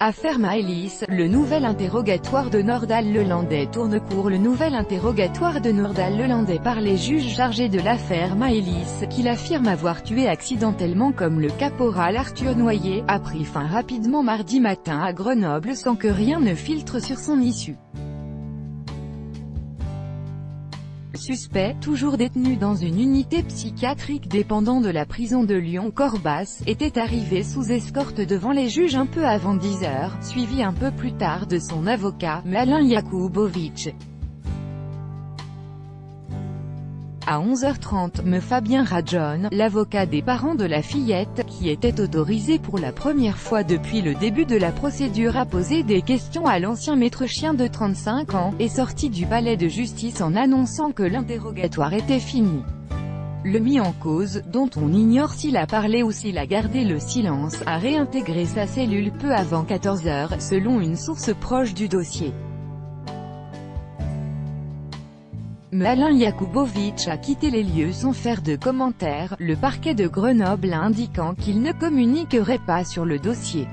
Affaire Maëlys, le nouvel interrogatoire de Nordal Lelandais tourne court. Le nouvel interrogatoire de Nordal Lelandais par les juges chargés de l'affaire Maëlys, qu'il affirme avoir tué accidentellement comme le caporal Arthur Noyer, a pris fin rapidement mardi matin à Grenoble sans que rien ne filtre sur son issue. Le suspect, toujours détenu dans une unité psychiatrique dépendant de la prison de Lyon-Corbas, était arrivé sous escorte devant les juges un peu avant 10 heures, suivi un peu plus tard de son avocat, Malin Jakubowicz. À 11h30, me Fabien Rajon, l'avocat des parents de la fillette, qui était autorisé pour la première fois depuis le début de la procédure à poser des questions à l'ancien maître chien de 35 ans, est sorti du palais de justice en annonçant que l'interrogatoire était fini. Le mis en cause, dont on ignore s'il a parlé ou s'il a gardé le silence, a réintégré sa cellule peu avant 14h, selon une source proche du dossier. Malin Jakubowicz a quitté les lieux sans faire de commentaires, le parquet de Grenoble indiquant qu'il ne communiquerait pas sur le dossier.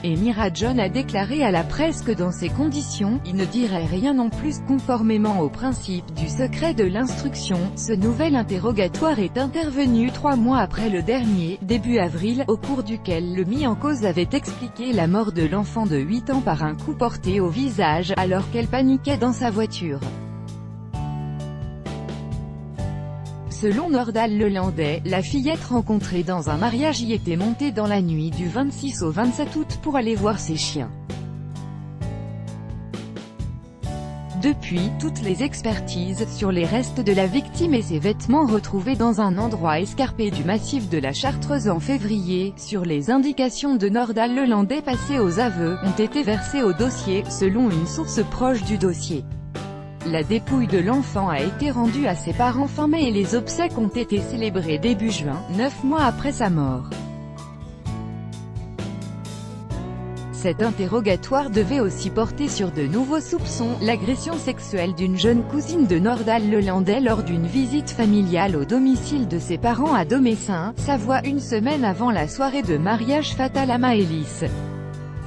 Et Rajon a déclaré à la presse que dans ces conditions, il ne dirait rien non plus. Conformément au principe du secret de l'instruction, ce nouvel interrogatoire est intervenu 3 mois après le dernier, début avril, au cours duquel le mis en cause avait expliqué la mort de l'enfant de 8 ans par un coup porté au visage, alors qu'elle paniquait dans sa voiture. Selon Nordal Lelandais, la fillette rencontrée dans un mariage y était montée dans la nuit du 26 au 27 août pour aller voir ses chiens. Depuis, toutes les expertises sur les restes de la victime et ses vêtements retrouvés dans un endroit escarpé du massif de la Chartreuse en février, sur les indications de Nordal Lelandais passées aux aveux, ont été versées au dossier, selon une source proche du dossier. La dépouille de l'enfant a été rendue à ses parents fin mai et les obsèques ont été célébrées début juin, 9 mois après sa mort. Cet interrogatoire devait aussi porter sur de nouveaux soupçons, l'agression sexuelle d'une jeune cousine de Nordal Lelandais lors d'une visite familiale au domicile de ses parents à Domessin, Savoie, une semaine avant la soirée de mariage fatale à Maëlys.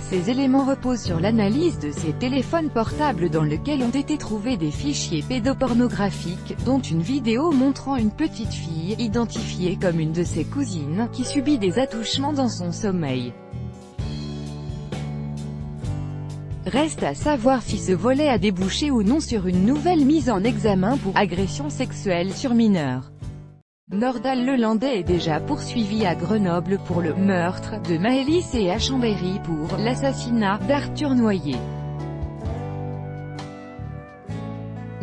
Ces éléments reposent sur l'analyse de ses téléphones portables dans lesquels ont été trouvés des fichiers pédopornographiques, dont une vidéo montrant une petite fille, identifiée comme une de ses cousines, qui subit des attouchements dans son sommeil. Reste à savoir si ce volet a débouché ou non sur une nouvelle mise en examen pour agression sexuelle sur mineur. Nordal Lelandais est déjà poursuivi à Grenoble pour le meurtre de Maëlys et à Chambéry pour l'assassinat d'Arthur Noyer.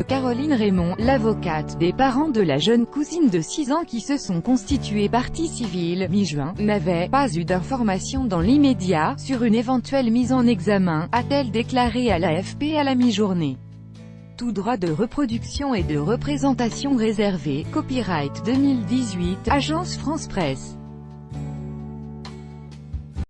Caroline Raymond, l'avocate des parents de la jeune cousine de 6 ans qui se sont constitués partie civile mi-juin, n'avait pas eu d'informations dans l'immédiat sur une éventuelle mise en examen, a-t-elle déclaré à l'AFP à la mi-journée. Tout droit de reproduction et de représentation réservé, copyright 2018, Agence France Presse.